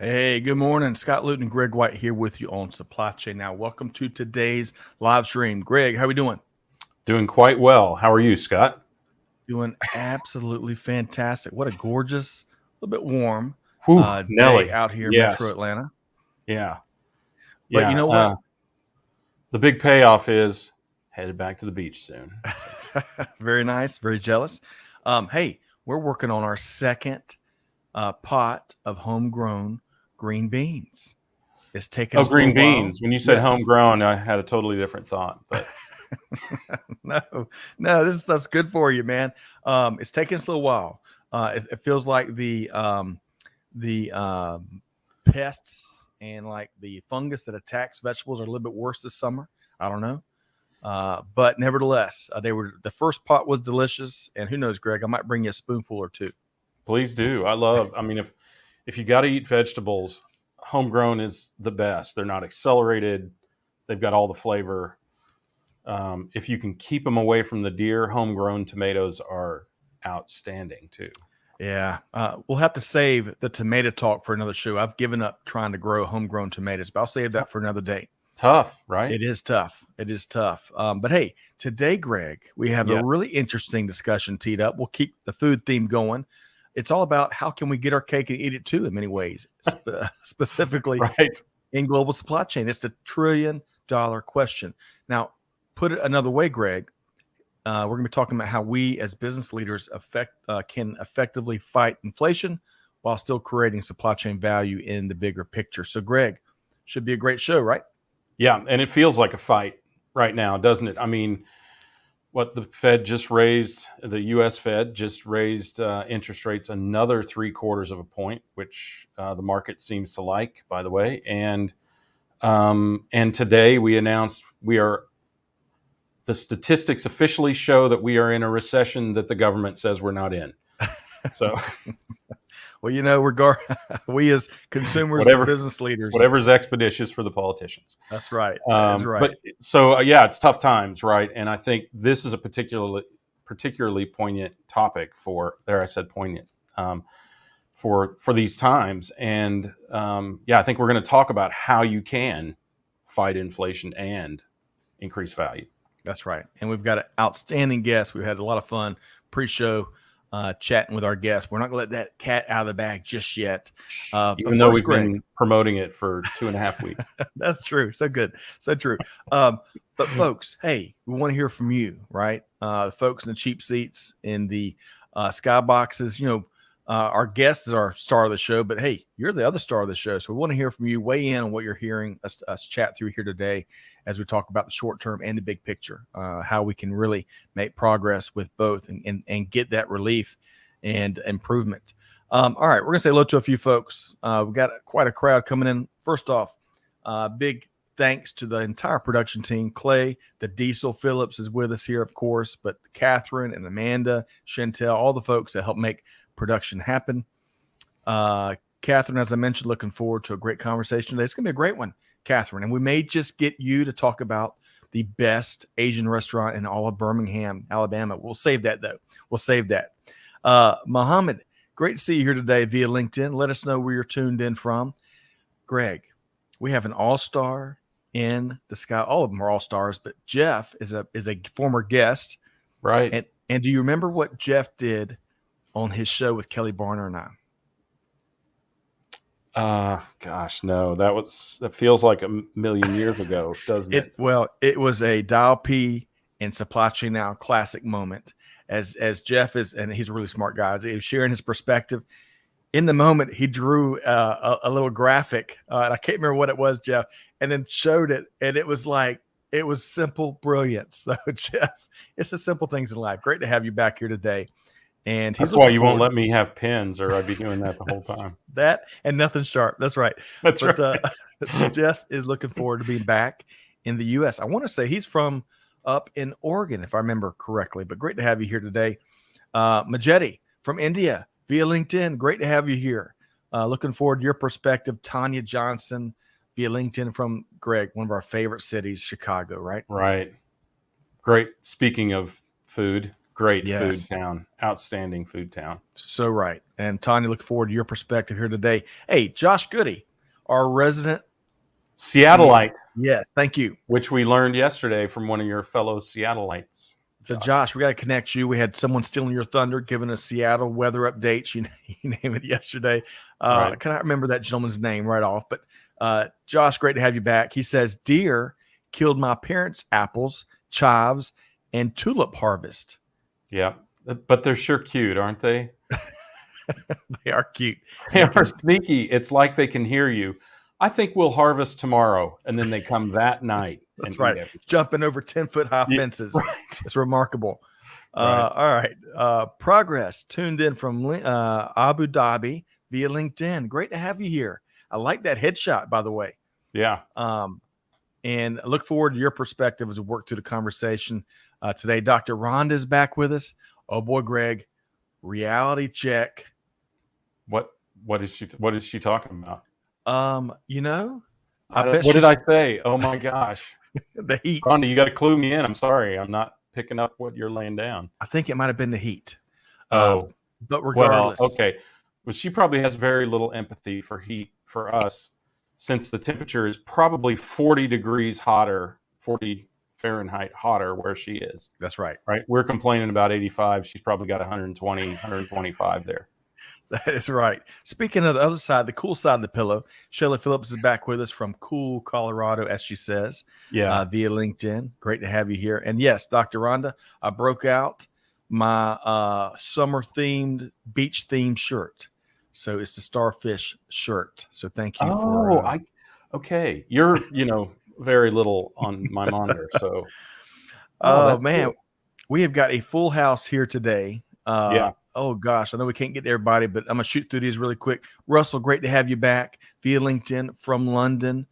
Hey, good morning. Scott Luton and Greg White here with you on Supply Chain Now. Welcome to today's live stream. Greg, how we doing? Doing quite well. How are you, Scott? Doing absolutely fantastic. What a gorgeous, a little bit warm Whew, day Nelly. out here in Metro Yes. Atlanta. Yeah. But you Yeah. know what? The big payoff is headed back to the beach soon. Very nice. Very jealous. Hey, we're working on our second pot of homegrown green beans. It's taken Oh, us a little green while. beans. When you said Yes. homegrown, I had a totally different thought. But no, no, this stuff's good for you, man. It's taking us a little while. It feels like the pests and like the fungus that attacks vegetables are a little bit worse this summer. I don't know. But nevertheless, the first pot was delicious. And who knows, Greg, I might bring you a spoonful or two. please do. I mean, if you got to eat vegetables, homegrown is the best. They're not accelerated. They've got all the flavor. If you can keep them away from the deer, homegrown tomatoes are outstanding too. Yeah, we'll have to save the tomato talk for another show. I've given up trying to grow homegrown tomatoes, but I'll save that for another day. Tough, right? It is tough. It is tough. But hey, today, Greg, we have a Yeah. really interesting discussion teed up. We'll keep the food theme going. It's all about how can we get our cake and eat it too in many ways, specifically Right. in global supply chain. It's the $1 trillion question. Now, put it another way, Greg, we're going to be talking about how we as business leaders can effectively fight inflation while still creating supply chain value in the bigger picture. So, Greg, should be a great show, right? Yeah, and it feels like a fight right now, doesn't it? I mean, what the Fed just raised, the U.S. Fed just raised interest rates another 3/4 of a point, which the market seems to like, by the way. And today we announced the statistics officially show that we are in a recession that the government says we're not in. So Well, we as consumers, whatever business leaders. whatever's expeditious for the politicians. That's right. That's right. But so yeah, it's tough times, right? And I think this is a particularly poignant topic for there. I said poignant for these times, and yeah, I think we're going to talk about how you can fight inflation and increase value. That's right. And we've got an outstanding guest. We've had a lot of fun pre-show chatting with our guests. We're not going to let that cat out of the bag just yet. Even though we've been promoting it for 2.5 weeks. That's true. So good. So true. But folks, hey, we want to hear from you, right? The folks in the cheap seats, in the skyboxes. Our guest is our star of the show, but hey, you're the other star of the show. So we want to hear from you. Weigh in on what you're hearing us chat through here today as we talk about the short term and the big picture, how we can really make progress with both and get that relief and improvement. All right, we're going to say hello to a few folks. We've got quite a crowd coming in. First off, big thanks to the entire production team. Clay, the Diesel Phillips is with us here, of course, but Catherine and Amanda, Chantel, all the folks that help make production happen. Catherine, as I mentioned, looking forward to a great conversation today. It's going to be a great one, Catherine. And we may just get you to talk about the best Asian restaurant in all of Birmingham, Alabama. We'll save that, though. We'll save that. Mohammed, great to see you here today via LinkedIn. Let us know where you're tuned in from. Greg, we have an all-star in the sky. All of them are all-stars, but Jeff is a former guest. Right. And do you remember what Jeff did on his show with Kelly Barner and I? Gosh, no, that feels like a million years ago, doesn't it? Well, it was a Dial P and Supply Chain Now classic moment as Jeff is, and he's a really smart guy. He was sharing his perspective. In the moment, he drew a little graphic, and I can't remember what it was, Jeff, and then showed it, and it was simple brilliance. So, Jeff, it's the simple things in life. Great to have you back here today. And that's why you won't let me have pens, or I'd be doing that the whole time. That and nothing sharp. That's right. Right. Jeff is looking forward to being back in the U.S. I want to say he's from up in Oregon, if I remember correctly. But great to have you here today. Majetti from India via LinkedIn. Great to have you here. Looking forward to your perspective. Tanya Johnson via LinkedIn from Greg, one of our favorite cities, Chicago, right? Right. Great. Speaking of food, great food Yes. town, outstanding food town. So right. And Tanya, look forward to your perspective here today. Hey, Josh Goody, our resident Seattleite, Yes, thank you. which we learned yesterday from one of your fellow Seattleites. So, Josh, we got to connect you. We had someone stealing your thunder, giving us Seattle weather updates. You name it yesterday. Right. I cannot remember that gentleman's name right off, but Josh, great to have you back. He says, deer killed my parents' apples, chives, and tulip harvest. Yeah, but they're sure cute, aren't they? They are cute. They are sneaky. It's like they can hear you. I think we'll harvest tomorrow, and then they come that night. That's right. Jumping over 10-foot high fences. Right. It's remarkable. Right. All right. Progress tuned in from Abu Dhabi via LinkedIn. Great to have you here. I like that headshot, by the way. Yeah. And I look forward to your perspective as we work through the conversation today. Dr. Rhonda is back with us. Oh boy, Greg, reality check. What is she talking about? What did I say? Oh my gosh. The heat. Rhonda, you got to clue me in. I'm sorry. I'm not picking up what you're laying down. I think it might have been the heat. But regardless. Well, okay. But she probably has very little empathy for heat for us, since the temperature is probably 40 degrees hotter, 40 Fahrenheit hotter where she is. That's right. Right. We're complaining about 85. She's probably got 120, 125 there. That is right. Speaking of the other side, the cool side of the pillow, Shelley Phillips is back with us from cool Colorado, as she says, via LinkedIn. Great to have you here. And yes, Dr. Rhonda, I broke out my summer-themed, beach-themed shirt. So it's the starfish shirt. So thank you for... okay. You're, very little on my monitor. So, man, cool. We have got a full house here today. Oh, gosh, I know we can't get to everybody, but I'm going to shoot through these really quick. Russell, great to have you back via LinkedIn from London.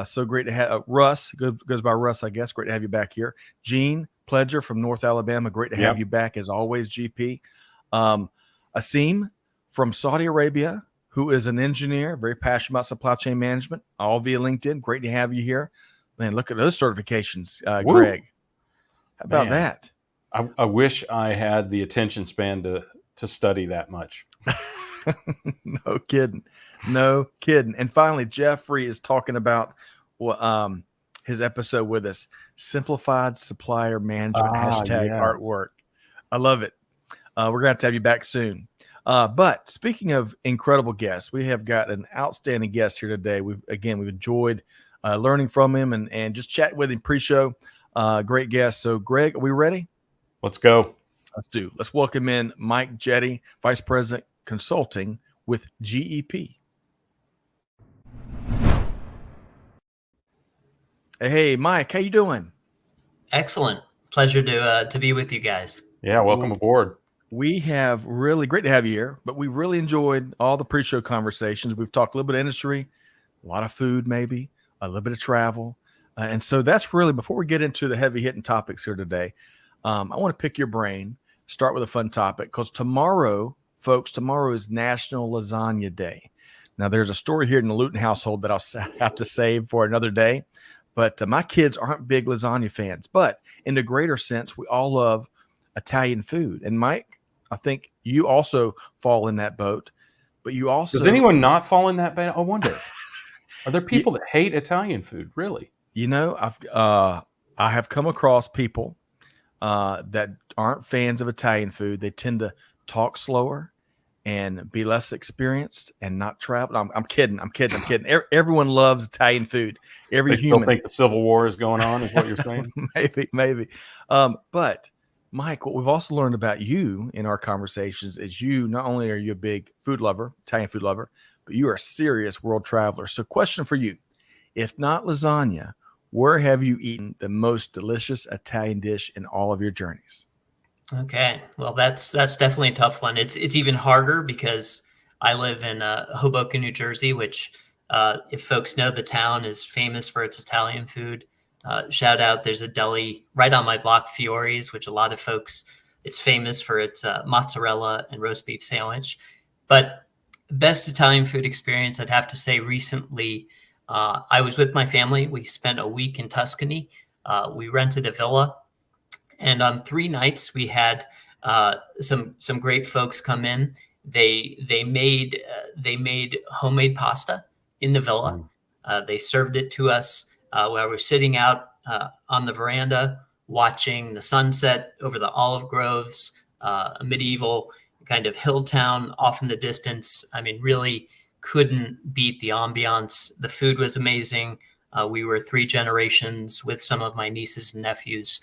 So great to have Russ, goes by Russ, I guess. Great to have you back here. Gene Pledger from North Alabama, great to have you back as always, GP. Asim from Saudi Arabia, who is an engineer, very passionate about supply chain management, all via LinkedIn. Great to have you here. Man, look at those certifications, Greg. How about that? I wish I had the attention span to study that much. No kidding. And finally, Jeffrey is talking about his episode with us, simplified supplier management, artwork. I love it. We're going to have you back soon. But speaking of incredible guests, we have got an outstanding guest here today. We've enjoyed learning from him and just chatting with him pre-show. Great guest. So Greg, are we ready? Let's go. Let's welcome in Mike Jetty, Vice President Consulting with GEP. Hey, Mike, how you doing? Excellent. Pleasure to be with you guys. Yeah, welcome aboard. We have really great to have you here, but we really enjoyed all the pre-show conversations. We've talked a little bit of industry, a lot of food, maybe a little bit of travel. And so that's really, before we get into the heavy hitting topics here today, I want to pick your brain, start with a fun topic, because tomorrow is National Lasagna Day. Now, there's a story here in the Luton household that I'll have to save for another day, but my kids aren't big lasagna fans. But in the greater sense, we all love Italian food. And Mike, I think you also fall in that boat, but you also... Does anyone not fall in that boat? I wonder. Are there people that hate Italian food, really? I have come across people that aren't fans of Italian food. They tend to talk slower and be less experienced and not travel. I'm kidding. Everyone loves Italian food. They human. Still think the Civil War is going on, is what you're saying? Maybe. But Mike, what we've also learned about you in our conversations is you, not only are you a big food lover, Italian food lover, but you are a serious world traveler. So question for you, if not lasagna, where have you eaten the most delicious Italian dish in all of your journeys? Okay, well, that's definitely a tough one. It's even harder because I live in Hoboken, New Jersey, which, if folks know, the town is famous for its Italian food. Shout out, there's a deli right on my block, Fiore's, which a lot of folks, it's famous for its mozzarella and roast beef sandwich. But best Italian food experience, I'd have to say recently, I was with my family. We spent a week in Tuscany. We rented a villa, And on 3 nights, we had some great folks come in. They made homemade pasta in the villa. They served it to us while we're sitting out on the veranda watching the sunset over the olive groves, a medieval kind of hill town off in the distance. I mean, really couldn't beat the ambiance. The food was amazing. We were 3 generations with some of my nieces and nephews.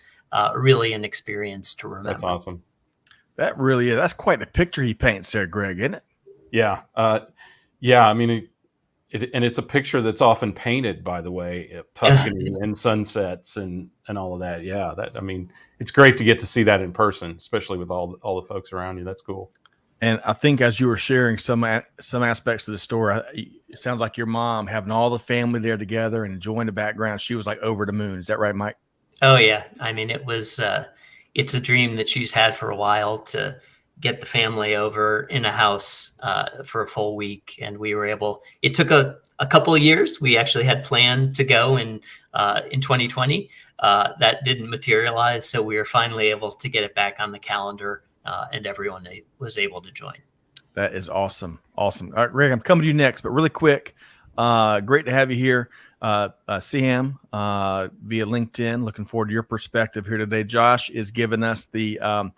Really an experience to remember. That's awesome. That really is. That's quite a picture he paints there, Greg, isn't it? Yeah. Yeah. I mean, and it's a picture that's often painted, by the way, of Tuscany and sunsets and all of that. Yeah. I mean, it's great to get to see that in person, especially with all the folks around you. That's cool. And I think as you were sharing some aspects of the story, it sounds like your mom having all the family there together and enjoying the background. She was like over the moon. Is that right, Mike? Oh yeah. I mean, it's a dream that she's had for a while to get the family over in a house for a full week. And we were able, it took a couple of years. We actually had planned to go in 2020. That didn't materialize. So we were finally able to get it back on the calendar and everyone was able to join. That is awesome. Awesome. All right, Greg, I'm coming to you next, but really quick. Great to have you here. Sam via LinkedIn. Looking forward to your perspective here today. Josh is giving us the weather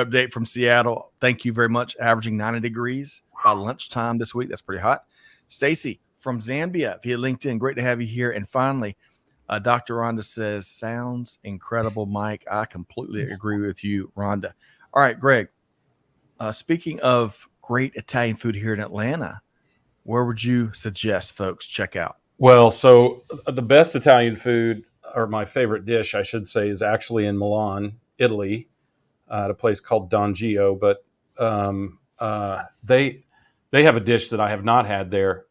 update from Seattle. Thank you very much. Averaging 90 degrees by lunchtime this week. That's pretty hot. Stacy from Zambia via LinkedIn. Great to have you here. And finally, Dr. Rhonda says, sounds incredible, Mike. I completely agree with you, Rhonda. All right, Greg. Speaking of great Italian food here in Atlanta, where would you suggest folks check out? Well, so the best Italian food, or my favorite dish, I should say, is actually in Milan, Italy, at a place called Don Gio. But they have a dish that I have not had there.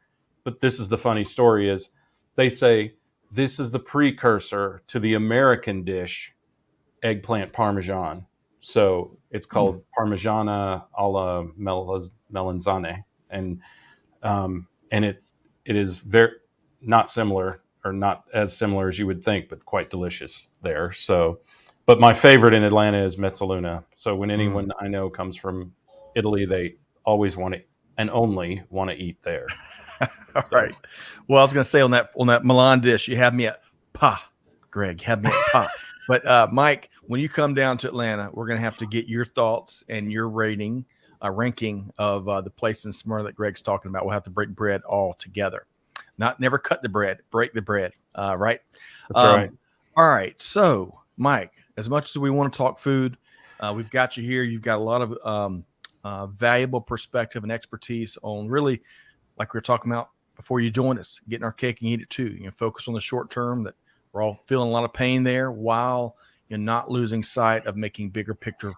But this is the funny story: is they say this is the precursor to the American dish, eggplant parmesan. So it's called Parmigiana alla melanzane, and it is very not similar, or not as similar as you would think, but quite delicious there. So, but my favorite in Atlanta is mezzaluna. So when anyone I know comes from Italy, they always want to and only want to eat there. All right. Well, I was going to say on that Milan dish, you have me at pa, Greg. You have me at pa. But Mike, when you come down to Atlanta, we're going to have to get your thoughts and your ranking of the place in Smyrna that Greg's talking about. We'll have to break bread all together. Never cut the bread, break the bread. Right. That's right. All right. So, Mike, as much as we want to talk food, we've got you here. You've got a lot of valuable perspective and expertise on really, like we were talking about before you joined us, getting our cake and eat it too. You know, focus on the short term, that we're all feeling a lot of pain there, while you're not losing sight of making bigger picture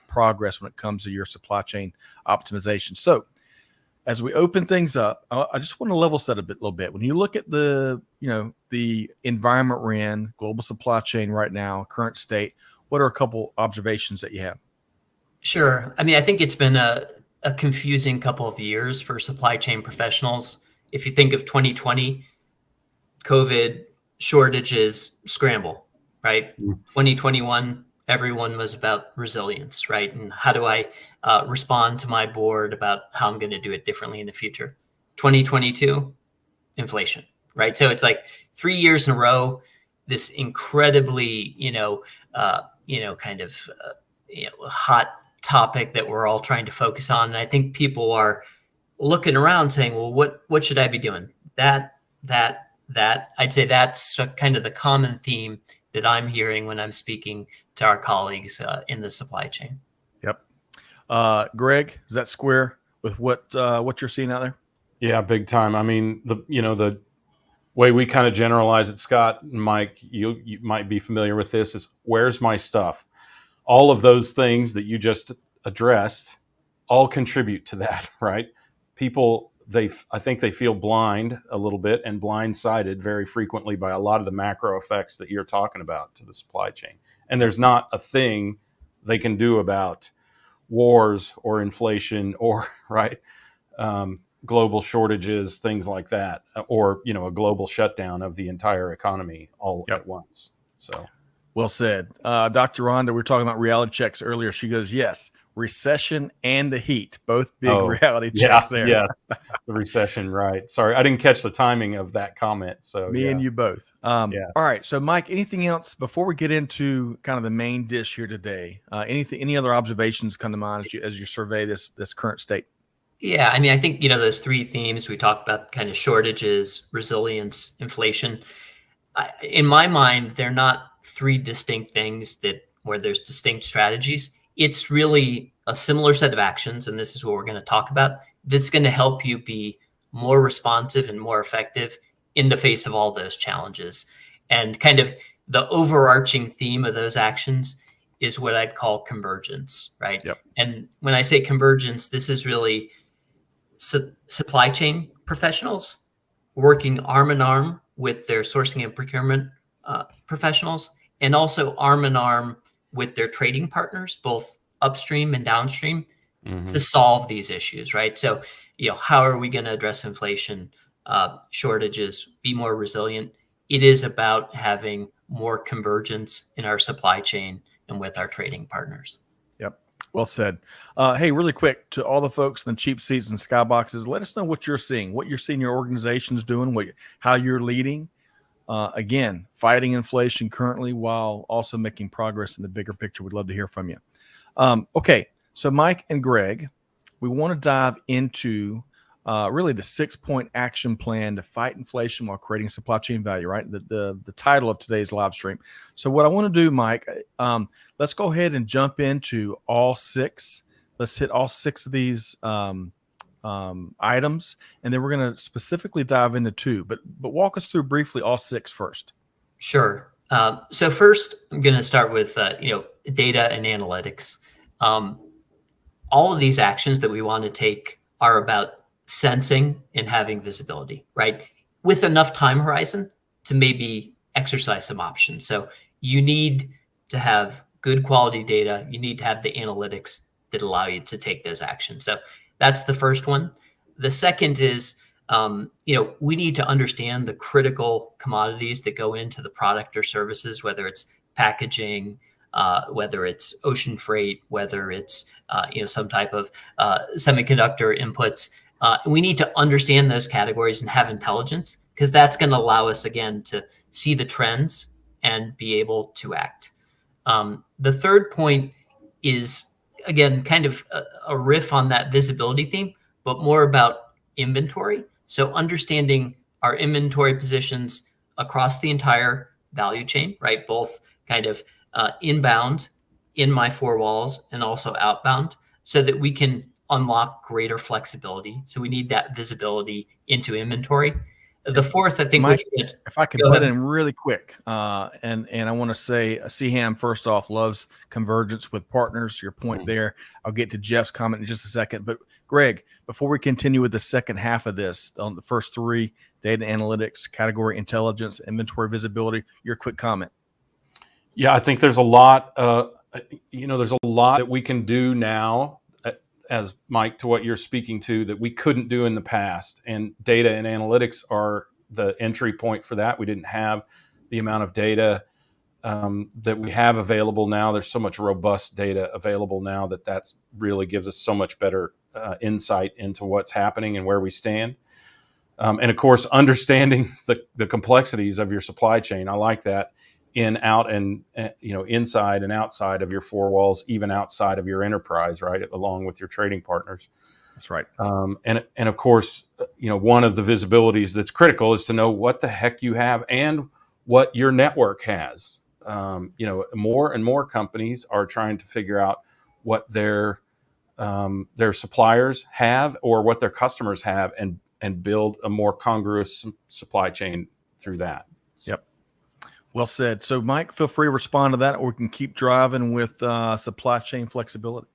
progress when it comes to your supply chain optimization. So, as we open things up, I just want to level set a little bit. When you look at the environment we're in, global supply chain right now, current state, what are a couple observations that you have? Sure. I mean, I think it's been a confusing couple of years for supply chain professionals. If you think of 2020, COVID, shortages, scramble, right? 2021, everyone was about resilience, right? And how do I respond to my board about how I'm going to do it differently in the future? 2022, inflation, right? So it's like 3 years in a row, this incredibly, hot topic that we're all trying to focus on. And I think people are looking around saying, well, what should I be doing? That. I'd say that's kind of the common theme that I'm hearing when I'm speaking to our colleagues in the supply chain. Yep. Greg, is that square with what you're seeing out there? Yeah, big time. I mean, the way we kind of generalize it, Scott and Mike, you might be familiar with this, is where's my stuff? All of those things that you just addressed all contribute to that, right? People, I think they feel blind a little bit and blindsided very frequently by a lot of the macro effects that you're talking about to the supply chain. And there's not a thing they can do about wars or inflation or global shortages, things like that, or a global shutdown of the entire economy all at once. So Well said. Dr. Rhonda, we were talking about reality checks earlier. She goes, yes, recession and the heat, both big Oh, reality yeah, checks there. yes, the recession, right. Sorry, I didn't catch the timing of that comment. So Me yeah, and you both. yeah. All right. So, Mike, anything else before we get into kind of the main dish here today? Any other observations come to mind as you survey this current state? Yeah, I mean, I think, those three themes we talked about, kind of shortages, resilience, inflation. In my mind, they're not three distinct things where there's distinct strategies. It's really a similar set of actions, and this is what we're going to talk about. That's going to help you be more responsive and more effective in the face of all those challenges. And kind of the overarching theme of those actions is what I'd call convergence, right? Yep. And when I say convergence, this is really supply chain professionals working arm in arm with their sourcing and procurement professionals, and also arm in arm with their trading partners, both upstream and downstream, to solve these issues, right? So, how are we going to address inflation, shortages, be more resilient? It is about having more convergence in our supply chain and with our trading partners. Yep. Well said. Hey, really quick to all the folks in the cheap seats and skyboxes, let us know what you're seeing your organization's doing, how you're leading. Again, fighting inflation currently while also making progress in the bigger picture. We'd love to hear from you. Okay, so Mike and Greg, we want to dive into really the 6-point action plan to fight inflation while creating supply chain value, right? The title of today's live stream. So what I want to do, Mike, let's go ahead and jump into all 6. Let's hit all 6 of these items, and then we're going to specifically dive into 2. But walk us through briefly all 6 first. Sure. So first, I'm going to start with data and analytics. All of these actions that we want to take are about sensing and having visibility, right? With enough time horizon to maybe exercise some options. So you need to have good quality data. You need to have the analytics that allow you to take those actions. So that's the first one. The second is, we need to understand the critical commodities that go into the product or services, whether it's packaging, whether it's ocean freight, whether it's some type of semiconductor inputs. We need to understand those categories and have intelligence, because that's going to allow us, again, to see the trends and be able to act. The third point is, again, kind of a riff on that visibility theme, but more about inventory. So understanding our inventory positions across the entire value chain, right? Both kind of inbound in my 4 walls and also outbound, so that we can unlock greater flexibility. So we need that visibility into inventory. The fourth, I think, Mike, if I could butt in really quick, and I want to say CHAM, first off, loves convergence with partners. Your point there. I'll get to Jeff's comment in just a second. But Greg, before we continue with the second half of this, on the first 3, data analytics, category intelligence, inventory visibility, your quick comment. Yeah, I think there's a lot. There's a lot that we can do now, as Mike, to what you're speaking to, that we couldn't do in the past. And data and analytics are the entry point for that. We didn't have the amount of data that we have available now. There's so much robust data available now that's really gives us so much better insight into what's happening and where we stand. And of course, understanding the complexities of your supply chain. I like that. Out and inside and outside of your 4 walls, even outside of your enterprise, right, along with your trading partners. That's right. And of course, one of the visibilities that's critical is to know what the heck you have and what your network has. More and more companies are trying to figure out what their suppliers have or what their customers have, and build a more congruous supply chain through that. Yep. Well said. So, Mike, feel free to respond to that, or we can keep driving with supply chain flexibility.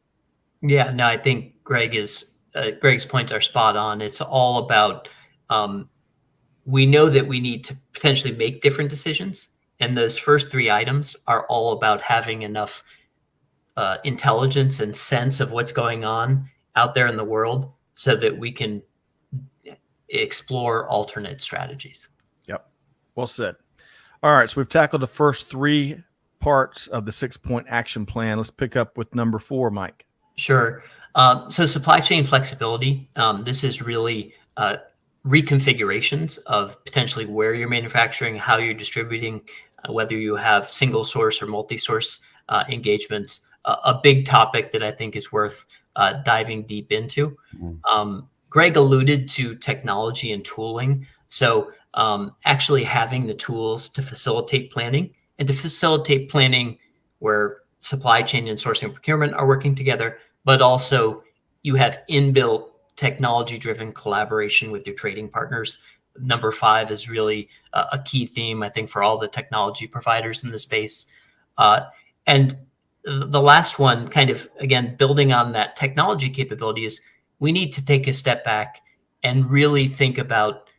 Yeah, no, I think Greg's points are spot on. It's all about, we know that we need to potentially make different decisions. And those first 3 items are all about having enough intelligence and sense of what's going on out there in the world, so that we can explore alternate strategies. Yep. Well said. All right, so we've tackled the first 3 parts of the 6-point action plan. Let's pick up with number 4, Mike. Sure. So supply chain flexibility, this is really reconfigurations of potentially where you're manufacturing, how you're distributing, whether you have single source or multi-source engagements. A big topic that I think is worth diving deep into. Greg alluded to technology and tooling. So actually having the tools to facilitate planning where supply chain and sourcing and procurement are working together, but also you have inbuilt technology-driven collaboration with your trading partners. Number 5 is really a key theme, I think, for all the technology providers in the space. And the last one, kind of, again, building on that technology capability, is we need to take a step back and really think about,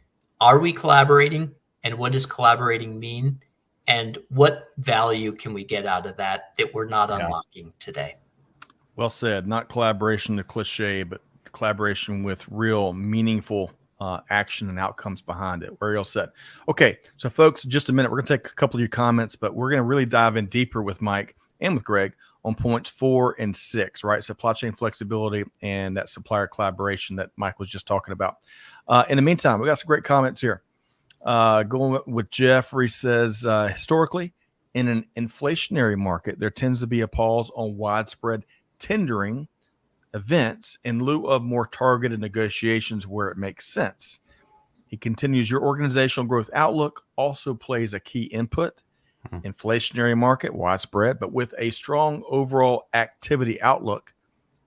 are we collaborating, and what does collaborating mean? And what value can we get out of that we're not unlocking today? Well said. Not collaboration to cliche, but collaboration with real meaningful action and outcomes behind it. Very well said. Okay, so folks, in just a minute, we're going to take a couple of your comments, but we're going to really dive in deeper with Mike and with Greg on points 4 and 6, right? Supply chain flexibility and that supplier collaboration that Mike was just talking about. In the meantime, we got some great comments here. Going with Jeffrey says, historically, in an inflationary market, there tends to be a pause on widespread tendering events in lieu of more targeted negotiations where it makes sense. He continues, your organizational growth outlook also plays a key input. Inflationary market, widespread, but with a strong overall activity outlook,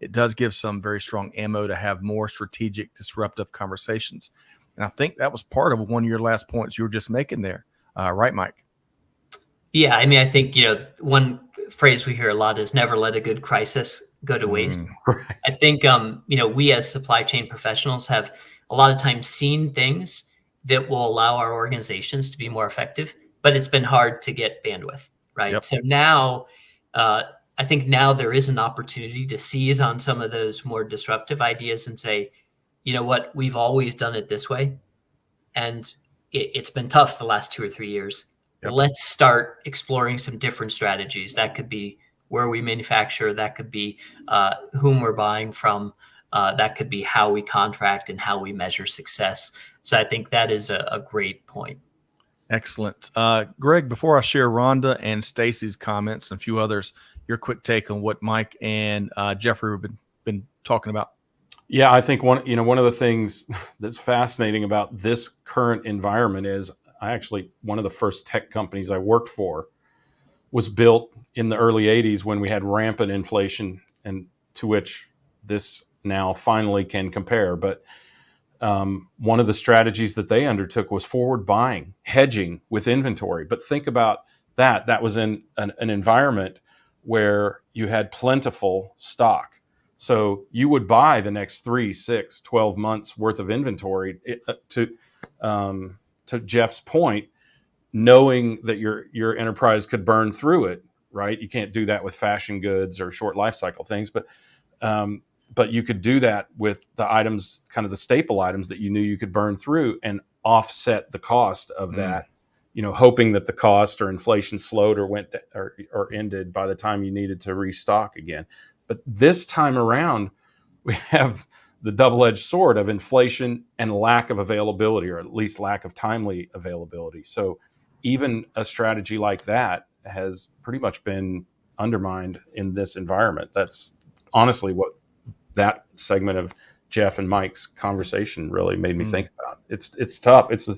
it does give some very strong ammo to have more strategic, disruptive conversations. And I think that was part of one of your last points you were just making there. Right, Mike? Yeah, I mean, I think, one phrase we hear a lot is never let a good crisis go to waste. Right. I think, we as supply chain professionals have a lot of times seen things that will allow our organizations to be more effective, but it's been hard to get bandwidth, right? Yep. So now, I think now there is an opportunity to seize on some of those more disruptive ideas and say, you know what, we've always done it this way, and it's been tough the last 2 or 3 years. Yep. Let's start exploring some different strategies. That could be where we manufacture. That could be whom we're buying from. That could be how we contract and how we measure success. So I think that is a great point. Excellent. Greg, before I share Rhonda and Stacy's comments and a few others, your quick take on what Mike and Jeffrey have been talking about. Yeah, I think one of the things that's fascinating about this current environment is one of the first tech companies I worked for was built in the early 80s when we had rampant inflation, and to which this now finally can compare. But one of the strategies that they undertook was forward buying, hedging with inventory. But think about that. That was in an environment where you had plentiful stock. So you would buy the next 3, 6, 12 months worth of inventory to Jeff's point, knowing that your enterprise could burn through it, right? You can't do that with fashion goods or short life cycle things, but you could do that with the items, kind of the staple items that you knew you could burn through and offset the cost of that, hoping that the cost or inflation slowed or went or ended by the time you needed to restock again. But this time around, we have the double-edged sword of inflation and lack of availability, or at least lack of timely availability. So even a strategy like that has pretty much been undermined in this environment. That's honestly what that segment of Jeff and Mike's conversation really made me think about. It's tough. It's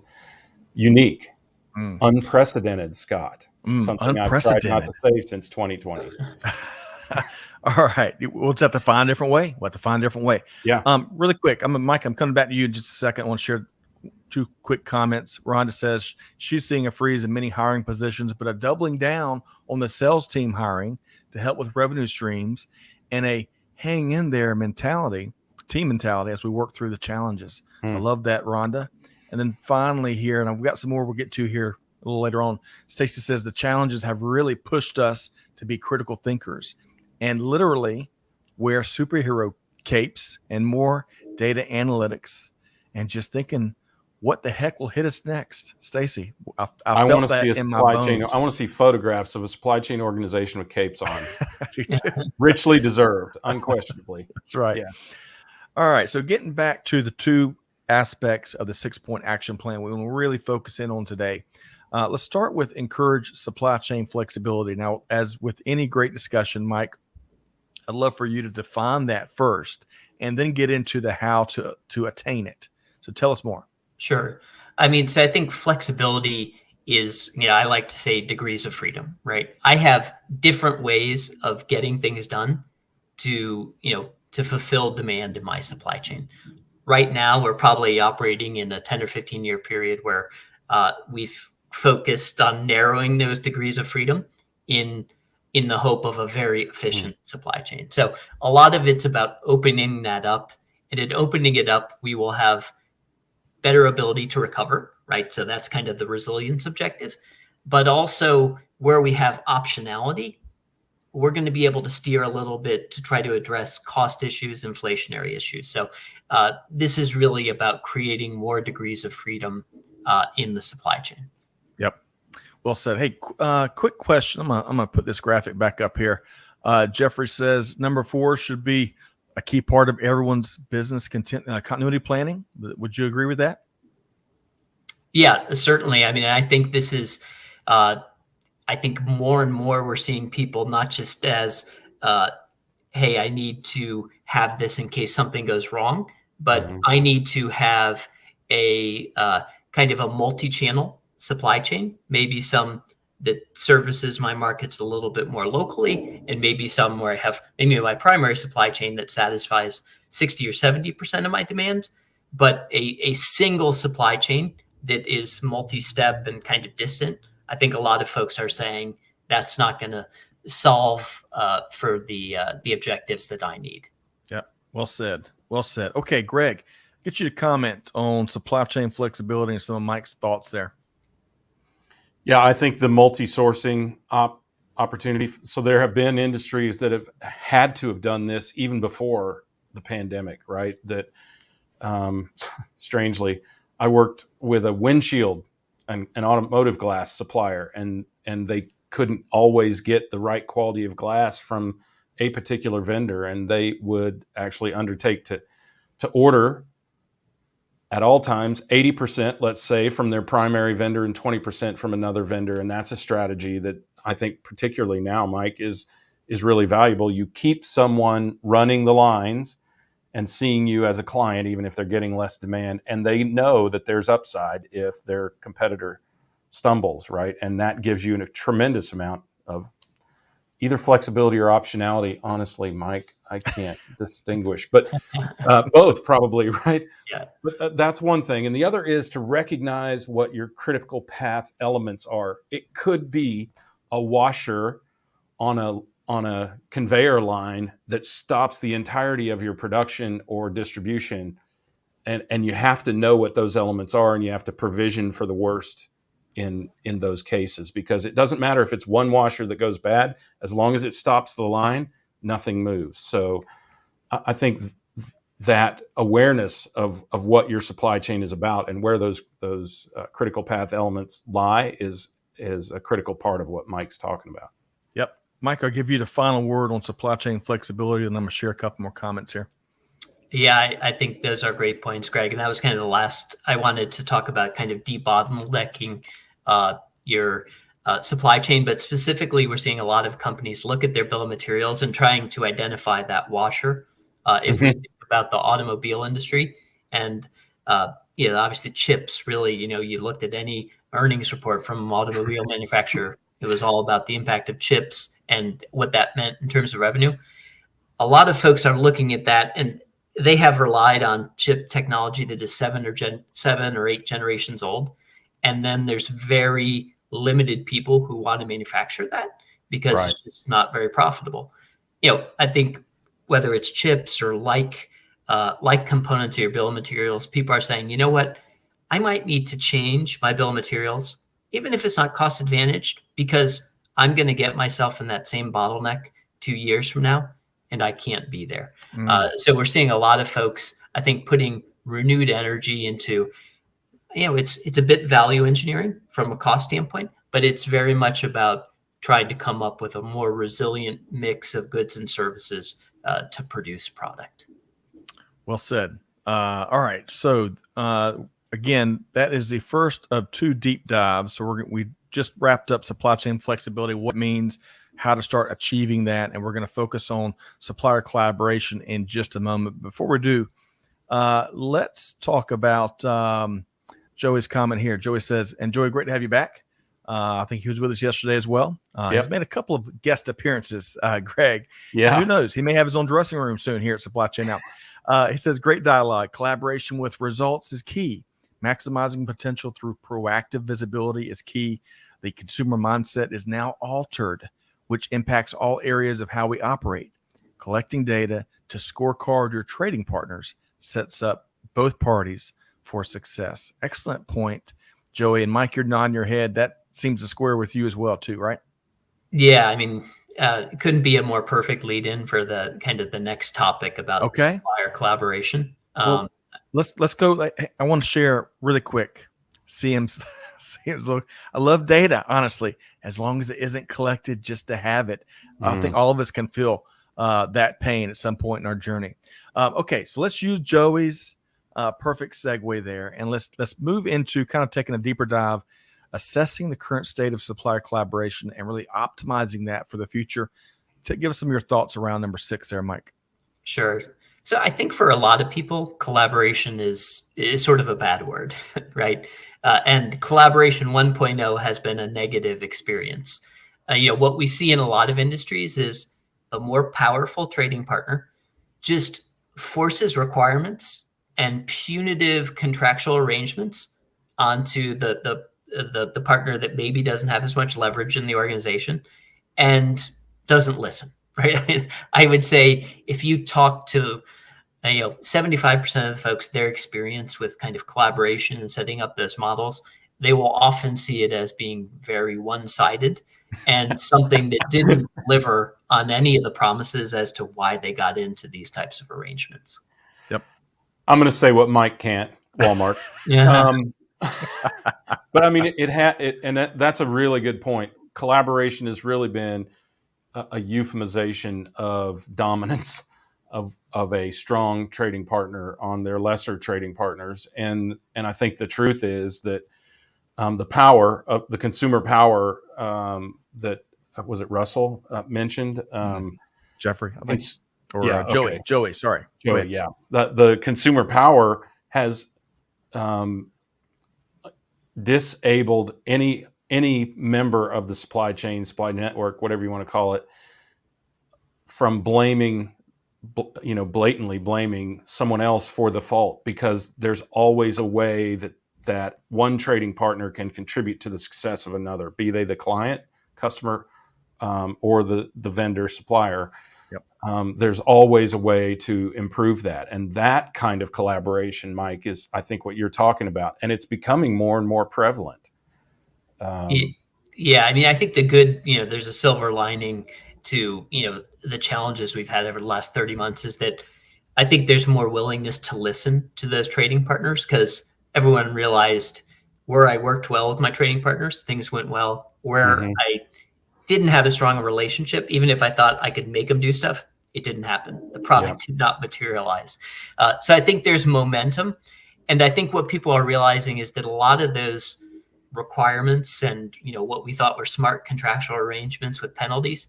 unique, unprecedented, Scott. Something unprecedented. I've tried not to say since 2020. All right. We'll just have to find a different way. Yeah. Really quick. Mike, I'm coming back to you in just a second. I want to share 2 quick comments. Rhonda says she's seeing a freeze in many hiring positions, but a doubling down on the sales team hiring to help with revenue streams and a hang in there team mentality as we work through the challenges. I love that, Rhonda. And then finally here, and I've got some more we'll get to here a little later on. Stacy says the challenges have really pushed us to be critical thinkers and literally wear superhero capes and more data analytics and just thinking what the heck will hit us next, Stacy? I I felt want to see that a in my supply chain. I bones. want to see photographs of a supply chain organization with capes on. I do too. Richly deserved, unquestionably. That's right. Yeah. All right. So getting back to the two aspects of the 6-point action plan we want to really focus in on today. Let's start with encourage supply chain flexibility. Now, as with any great discussion, Mike, I'd love for you to define that first and then get into the how to attain it. So tell us more. Sure. I mean, so I think flexibility is, I like to say degrees of freedom, right? I have different ways of getting things done to, to fulfill demand in my supply chain. Right now, we're probably operating in a 10 or 15 year period where we've focused on narrowing those degrees of freedom in the hope of a very efficient supply chain. So a lot of it's about opening that up. And in opening it up, we will have better ability to recover, right? So that's kind of the resilience objective. But also where we have optionality, we're going to be able to steer a little bit to try to address cost issues, inflationary issues. So this is really about creating more degrees of freedom in the supply chain. Yep. Well said. Hey, quick question. I'm gonna put this graphic back up here. Jeffrey says number 4 should be a key part of everyone's business continuity planning. Would you agree with that? Yeah, certainly. I mean, I think this is, I think more and more we're seeing people not just as, hey, I need to have this in case something goes wrong, but I need to have a kind of a multi-channel supply chain, maybe some that services my markets a little bit more locally, and maybe some where I have maybe my primary supply chain that satisfies 60 or 70% of my demand, but a single supply chain that is multi-step and kind of distant. I think a lot of folks are saying that's not going to solve for the objectives that I need. Yeah, well said. Well said. Okay, Greg, get you to comment on supply chain flexibility and some of Mike's thoughts there. Yeah, I think the multi-sourcing opportunity. So there have been industries that have had to have done this even before the pandemic, right? That strangely, I worked with a windshield and an automotive glass supplier, and they couldn't always get the right quality of glass from a particular vendor, and they would actually undertake to order at all times 80%, let's say, from their primary vendor and 20% from another vendor. And that's a strategy that I think particularly now, Mike, is really valuable. You keep someone running the lines and seeing you as a client, even if they're getting less demand, and they know that there's upside if their competitor stumbles, right? And that gives you a tremendous amount of either flexibility or optionality. Honestly, Mike, I can't distinguish, but both probably, right? Yeah. But that's one thing. And the other is to recognize what your critical path elements are. It could be a washer on a conveyor line that stops the entirety of your production or distribution. And you have to know what those elements are, and you have to provision for the worst in those cases, because it doesn't matter if it's one washer that goes bad, as long as it stops the line, nothing moves. So I think that awareness of what your supply chain is about and where those critical path elements lie is a critical part of what Mike's talking about. Yep. Mike, I'll give you the final word on supply chain flexibility, and I'm going to share a couple more comments here. Yeah, I think those are great points, Greg. And that was kind of the last I wanted to talk about, kind of debottlenecking your supply chain. But specifically, we're seeing a lot of companies look at their bill of materials and trying to identify that washer. If we think about the automobile industry, and obviously chips, really, you looked at any earnings report from an automobile manufacturer, it was all about the impact of chips and what that meant in terms of revenue. A lot of folks are looking at that, and they have relied on chip technology that is 7 or 8 generations old. And then there's very limited people who want to manufacture that because it's just not very profitable. I think whether it's chips or like components of your bill of materials, people are saying, you know what, I might need to change my bill of materials, even if it's not cost advantaged, because I'm going to get myself in that same bottleneck 2 years from now, and I can't be there. So we're seeing a lot of folks, I think, putting renewed energy into it's a bit value engineering from a cost standpoint, but it's very much about trying to come up with a more resilient mix of goods and services to produce product. Well said. All right. So again, that is the first of 2 deep dives. So we just wrapped up supply chain flexibility, what it means, how to start achieving that, and we're going to focus on supplier collaboration in just a moment. Before we do, let's talk about Joey's comment here. Joey says, "And Joey, great to have you back. I think he was with us yesterday as well. He's made a couple of guest appearances, Greg. Yeah. And who knows? He may have his own dressing room soon here at Supply Chain Now." He says, "Great dialogue. Collaboration with results is key. Maximizing potential through proactive visibility is key. The consumer mindset is now altered, which impacts all areas of how we operate. Collecting data to scorecard your trading partners sets up both parties for success." Excellent point, Joey. And Mike, you're nodding your head. That seems to square with you as well, too, right? Yeah, I mean, it couldn't be a more perfect lead-in for the kind of the next topic about supplier collaboration. Well, let's go. I want to share really quick. CM's look. I love data, honestly, as long as it isn't collected just to have it. I think all of us can feel that pain at some point in our journey. Okay, so let's use Joey's perfect segue there, and let's move into kind of taking a deeper dive, assessing the current state of supplier collaboration and really optimizing that for the future. To give us some of your thoughts around number 6 there, Mike. Sure. So I think for a lot of people, collaboration is sort of a bad word, right? And collaboration 1.0 has been a negative experience. What we see in a lot of industries is the more powerful trading partner just forces requirements and punitive contractual arrangements onto the partner that maybe doesn't have as much leverage in the organization and doesn't listen, right? I would say if you talk to 75% of the folks, their experience with kind of collaboration and setting up those models, they will often see it as being very one-sided and something that didn't deliver on any of the promises as to why they got into these types of arrangements. Yep. I'm going to say what Mike can't, Walmart. Yeah. But I mean, that's a really good point. Collaboration has really been a euphemisation of dominance of a strong trading partner on their lesser trading partners, and I think the truth is that the power of the consumer power that was it Russell mentioned, Jeffrey, I think, or yeah, Joey. okay. Joey, sorry, Joey, yeah, the consumer power has disabled any member of the supply chain, supply network, whatever you want to call it, from blaming, blatantly blaming someone else for the fault, because there's always a way that one trading partner can contribute to the success of another, be they the client, customer, or the vendor, supplier. Yep. There's always a way to improve that. And that kind of collaboration, Mike, is, I think, what you're talking about. And it's becoming more and more prevalent. Yeah, I mean, I think the good, there's a silver lining to, the challenges we've had over the last 30 months is that I think there's more willingness to listen to those trading partners, because everyone realized where I worked well with my trading partners, things went well. Where I didn't have as strong a relationship, even if I thought I could make them do stuff, it didn't happen. The product did not materialize. So I think there's momentum. And I think what people are realizing is that a lot of those requirements and, what we thought were smart contractual arrangements with penalties,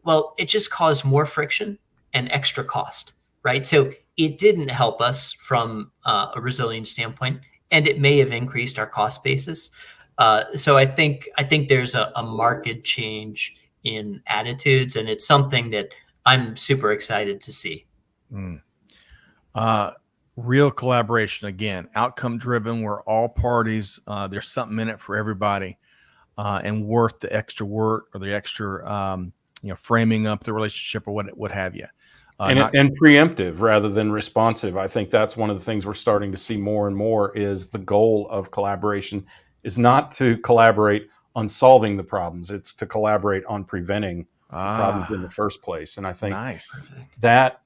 well, it just caused more friction and extra cost, right? So it didn't help us from a resilience standpoint, and it may have increased our cost basis. So I think there's a market change in attitudes, and it's something that I'm super excited to see. Real collaboration, again, outcome driven, where all parties, there's something in it for everybody, and worth the extra work or the extra, framing up the relationship or what have you. And preemptive rather than responsive. I think that's one of the things we're starting to see more and more, is the goal of collaboration is not to collaborate on solving the problems. It's to collaborate on preventing the problems in the first place. And I think that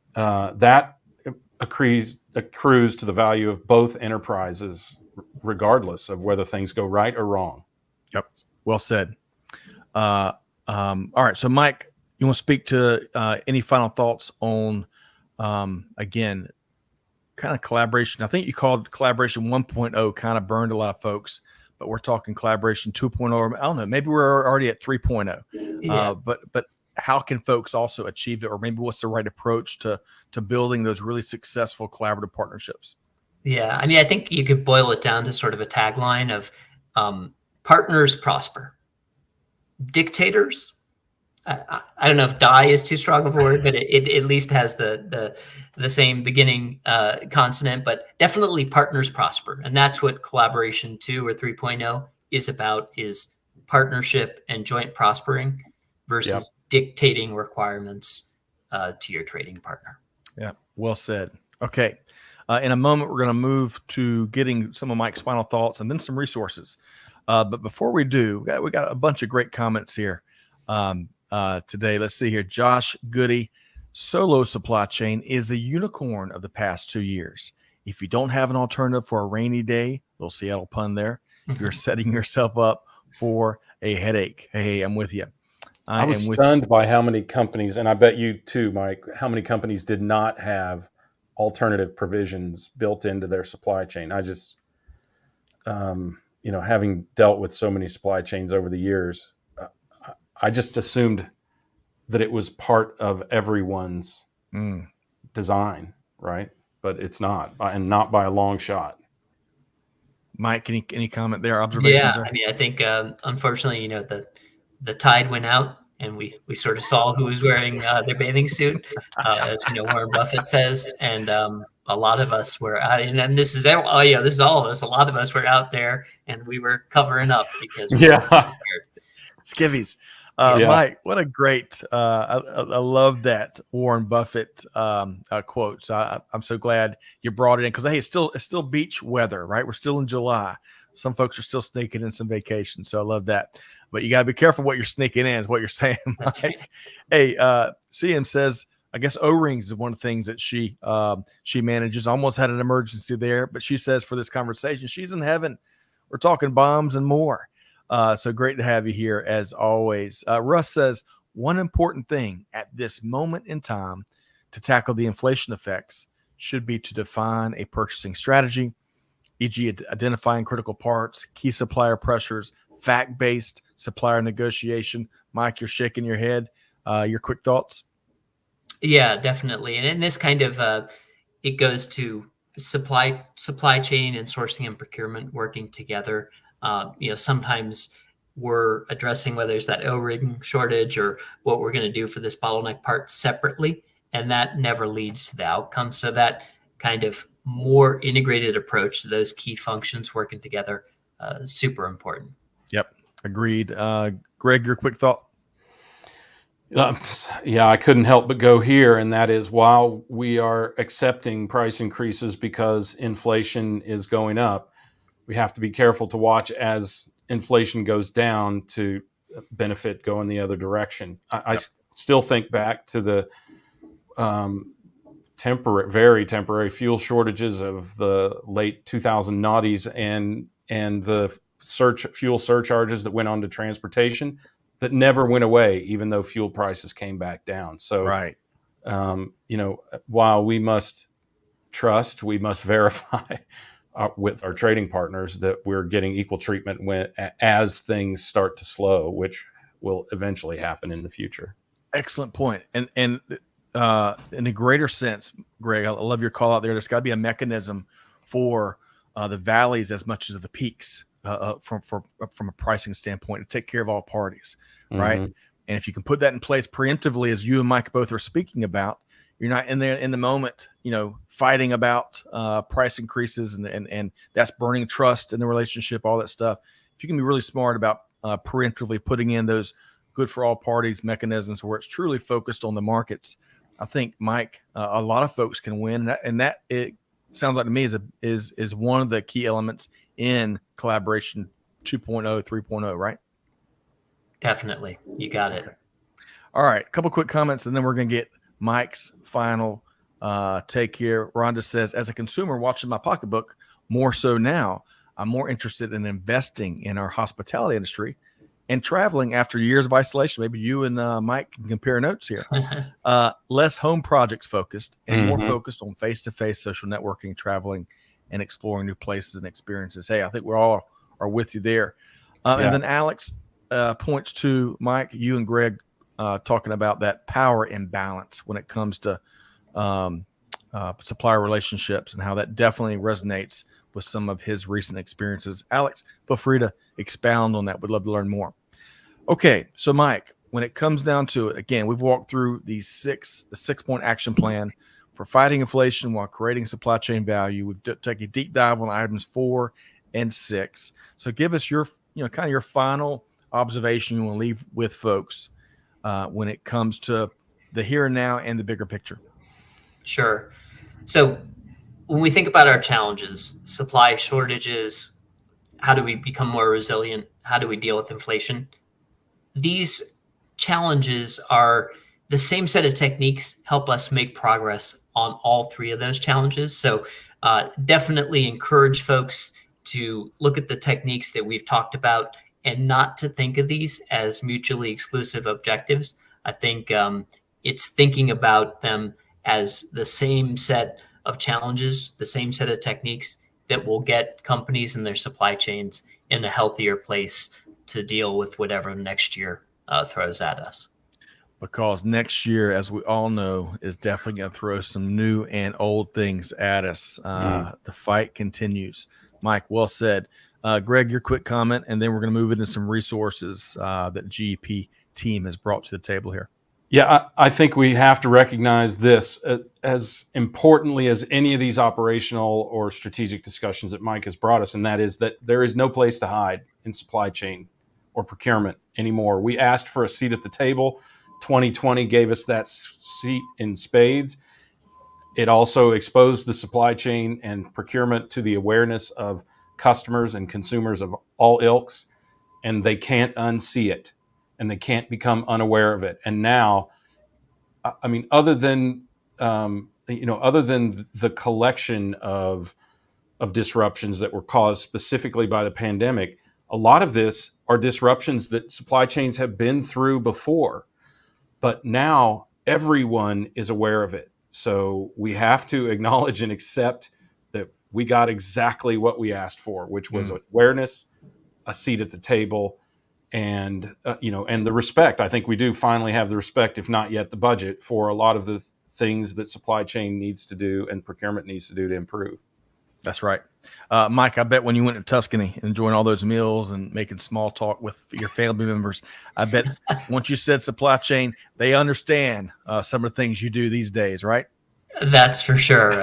accrues to the value of both enterprises regardless of whether things go right or wrong. Yep. Well said. All right. So, Mike, you want to speak to any final thoughts on, again, kind of collaboration? I think you called collaboration 1.0 kind of burned a lot of folks, but we're talking collaboration 2.0. Or I don't know. Maybe we're already at 3.0. Yeah. But how can folks also achieve it? Or maybe what's the right approach to building those really successful collaborative partnerships? Yeah. I mean, I think you could boil it down to sort of a tagline of partners prosper. Dictators, I don't know if die is too strong of a word, but it at least has the same beginning consonant, but definitely partners prosper. And that's what collaboration 2 or 3.0 is about, is partnership and joint prospering versus dictating requirements to your trading partner. Yeah, well said. Okay. In a moment, we're going to move to getting some of Mike's final thoughts and then some resources. But before we do, we got a bunch of great comments here today. Let's see here. Josh Goody, solo supply chain is a unicorn of the past 2 years. If you don't have an alternative for a rainy day, little Seattle pun there, you're setting yourself up for a headache. Hey, I'm with you. I was stunned by how many companies, and I bet you too, Mike, how many companies did not have alternative provisions built into their supply chain. I just, having dealt with so many supply chains over the years, I just assumed that it was part of everyone's design, right? But it's not, and not by a long shot. Mike, any comment there? Observations? Yeah, I mean, I think unfortunately, the tide went out, and we sort of saw who was wearing their bathing suit, as Warren Buffett says, and a lot of us were, and this is this is all of us. A lot of us were out there, and we were covering up because we were skivvies. Mike, what a great! I love that Warren Buffett quote. So I'm so glad you brought it in, because hey, it's still beach weather, right? We're still in July. Some folks are still sneaking in some vacation, so I love that. But you got to be careful what you're sneaking in, is what you're saying, Mike. Right. Hey, CM says, I guess O-rings is one of the things that she manages. Almost had an emergency there, but she says for this conversation, she's in heaven. We're talking bombs and more. So great to have you here as always. Russ says, one important thing at this moment in time to tackle the inflation effects should be to define a purchasing strategy, e.g. identifying critical parts, key supplier pressures, fact-based supplier negotiation. Mike, you're shaking your head. Your quick thoughts? Yeah, definitely. And in this kind of, it goes to supply chain and sourcing and procurement working together. Sometimes we're addressing whether it's that O-ring shortage or what we're going to do for this bottleneck part separately, and that never leads to the outcome. So that kind of more integrated approach to those key functions working together is super important. Yep, agreed. Greg, your quick thought? I couldn't help but go here, and that is, while we are accepting price increases because inflation is going up, we have to be careful to watch as inflation goes down to benefit going the other direction. I still think back to the very temporary fuel shortages of the late 2000 noughties and the fuel surcharges that went on to transportation that never went away, even though fuel prices came back down. So, right. While we must trust, we must verify with our trading partners that we're getting equal treatment as things start to slow, which will eventually happen in the future. Excellent point. And in a greater sense, Greg, I love your call out there. There's got to be a mechanism for the valleys as much as the peaks from a pricing standpoint to take care of all parties, right? Mm-hmm. And if you can put that in place preemptively, as you and Mike both are speaking about, you're not in there in the moment, fighting about price increases and that's burning trust in the relationship, all that stuff. If you can be really smart about preemptively putting in those good for all parties mechanisms where it's truly focused on the markets, I think, Mike, a lot of folks can win. And that it sounds like to me is one of the key elements in collaboration 2.0, 3.0, right? Definitely. You got it. All right. A couple quick comments, and then we're going to get Mike's final take here. Rhonda says, as a consumer watching my pocketbook, more so now, I'm more interested in investing in our hospitality industry and traveling after years of isolation. Maybe you and Mike can compare notes here. Less home projects focused and more focused on face-to-face social networking, traveling, and exploring new places and experiences. Hey, I think we're all are with you there. And then Alex points to Mike, you and Greg talking about that power imbalance when it comes to supplier relationships and how that definitely resonates with some of his recent experiences. Alex, feel free to expound on that. We'd love to learn more. Okay, so Mike, when it comes down to it, again, we've walked through the 6-point action plan for fighting inflation while creating supply chain value. We've taken a deep dive on items 4 and 6. So give us your, kind of your final observation you want to leave with folks when it comes to the here and now and the bigger picture. Sure. So when we think about our challenges, supply shortages, how do we become more resilient? How do we deal with inflation? These challenges are the same set of techniques help us make progress on all 3 of those challenges. So definitely encourage folks to look at the techniques that we've talked about and not to think of these as mutually exclusive objectives. I think it's thinking about them as the same set of challenges, the same set of techniques that will get companies and their supply chains in a healthier place to deal with whatever next year throws at us. Because next year, as we all know, is definitely going to throw some new and old things at us. The fight continues. Mike, well said. Greg, your quick comment, and then we're going to move into some resources that the GEP team has brought to the table here. Yeah, I think we have to recognize this as importantly as any of these operational or strategic discussions that Mike has brought us, and that is that there is no place to hide in supply chain or procurement anymore. We asked for a seat at the table. 2020 gave us that seat in spades. It also exposed the supply chain and procurement to the awareness of customers and consumers of all ilks, and they can't unsee it, and they can't become unaware of it. And now, I mean, other than the collection of disruptions that were caused specifically by the pandemic, a lot of this are disruptions that supply chains have been through before, but now everyone is aware of it. So we have to acknowledge and accept that we got exactly what we asked for, which was awareness, a seat at the table, and and the respect. I think we do finally have the respect, if not yet the budget, for a lot of the things that supply chain needs to do and procurement needs to do to improve. That's right. Mike, I bet when you went to Tuscany, enjoying all those meals and making small talk with your family members, I bet once you said supply chain, they understand some of the things you do these days, right? That's for sure.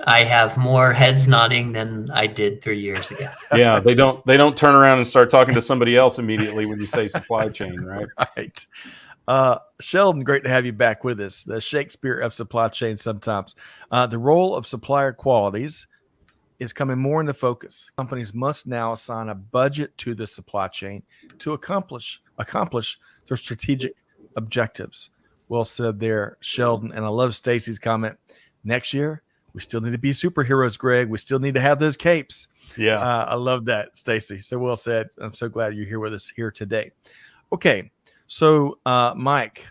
I have more heads nodding than I did 3 years ago. Yeah, they don't turn around and start talking to somebody else immediately when you say supply chain, right? Right. Sheldon, great to have you back with us. The Shakespeare of supply chain sometimes. The role of supplier qualities is coming more into focus. Companies must now assign a budget to the supply chain to accomplish their strategic objectives. Well said there, Sheldon. And I love Stacy's comment. Next year, we still need to be superheroes, Greg. We still need to have those capes. Yeah. I love that, Stacy. So well said. I'm so glad you're here with us here today. Okay. So, Mike,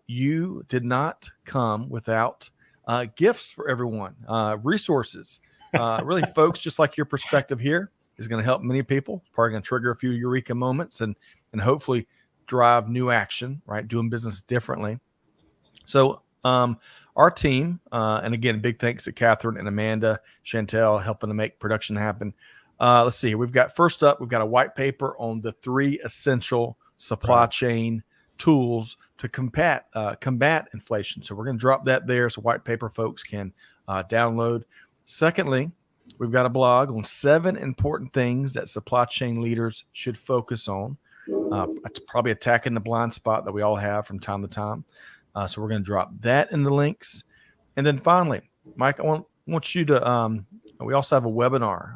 you did not come without gifts for everyone, resources. Really, folks, just like your perspective here is going to help many people. It's probably going to trigger a few eureka moments and hopefully drive new action, right? Doing business differently. So our team, and again, big thanks to Catherine and Amanda, Chantel, helping to make production happen. Let's see. First up, we've got a white paper on the 3 essential supply chain tools to combat inflation. So we're going to drop that there so white paper folks can download. Secondly, we've got a blog on 7 important things that supply chain leaders should focus on. Probably attacking the blind spot that we all have from time to time. So we're going to drop that in the links. And then finally, Mike, I want you to, we also have a webinar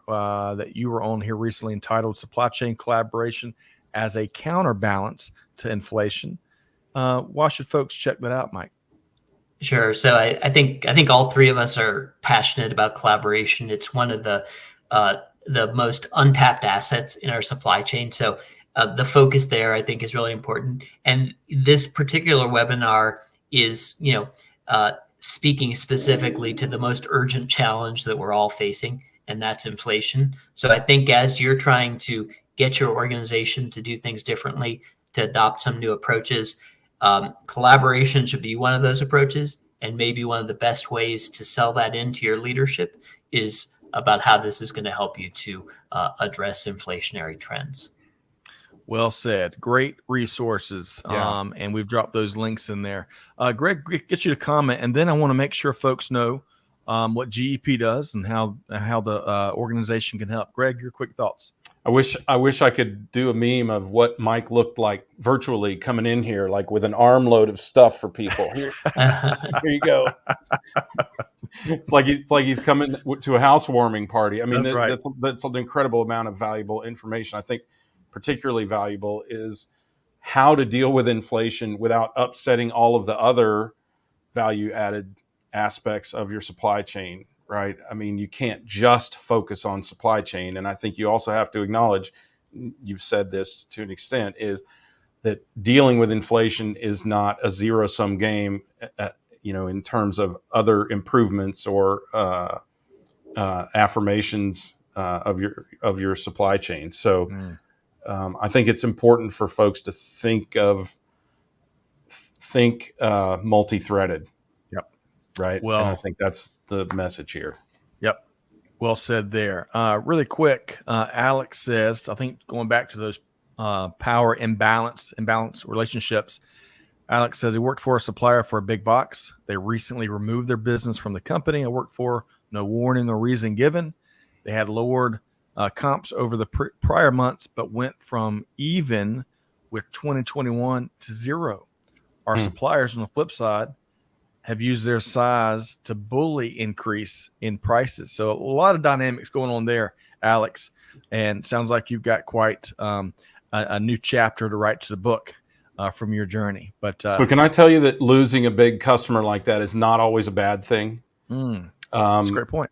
that you were on here recently entitled Supply Chain Collaboration as a Counterbalance to Inflation. Why should folks check that out, Mike? Sure. So I think all 3 of us are passionate about collaboration. It's one of the the most untapped assets in our supply chain. So the focus there, I think, is really important. And this particular webinar is, speaking specifically to the most urgent challenge that we're all facing, and that's inflation. So I think as you're trying to get your organization to do things differently, to adopt some new approaches, collaboration should be one of those approaches. And maybe one of the best ways to sell that into your leadership is about how this is going to help you to address inflationary trends. Well said. Great resources. Yeah. And we've dropped those links in there. Greg, get you to comment, and then I want to make sure folks know what GEP does and how the organization can help. Greg, your quick thoughts. I wish I could do a meme of what Mike looked like virtually coming in here, like with an armload of stuff for people. Here you go. It's like he's coming to a housewarming party. I mean, That's right. That's an incredible amount of valuable information. I think particularly valuable is how to deal with inflation without upsetting all of the other value-added aspects of your supply chain. Right. I mean, you can't just focus on supply chain. And I think you also have to acknowledge, you've said this to an extent, is that dealing with inflation is not a zero-sum game, in terms of other improvements or affirmations of your supply chain. So I think it's important for folks to think multi-threaded. Yep. Right. Well, and I think that's the message here. Yep. Well said there. Really quick, Alex says, I think going back to those power imbalance relationships, Alex says he worked for a supplier for a big box. They recently removed their business from the company I worked for. No warning or reason given. They had lowered comps over the prior months, but went from even with 2021 to zero. Our suppliers, on the flip side, have used their size to bully increase in prices. So a lot of dynamics going on there, Alex, and sounds like you've got quite a new chapter to write to the book from your journey. But so can I tell you that losing a big customer like that is not always a bad thing? That's a great point.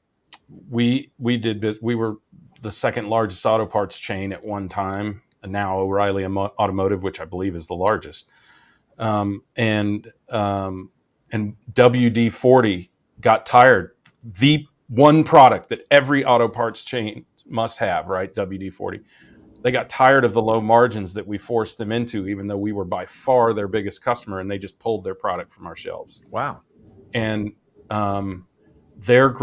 We were the second largest auto parts chain at one time, and now O'Reilly Automotive, which I believe is the largest. And WD-40 got tired. The one product that every auto parts chain must have, right? WD-40. They got tired of the low margins that we forced them into, even though we were by far their biggest customer, and they just pulled their product from our shelves. Wow. And their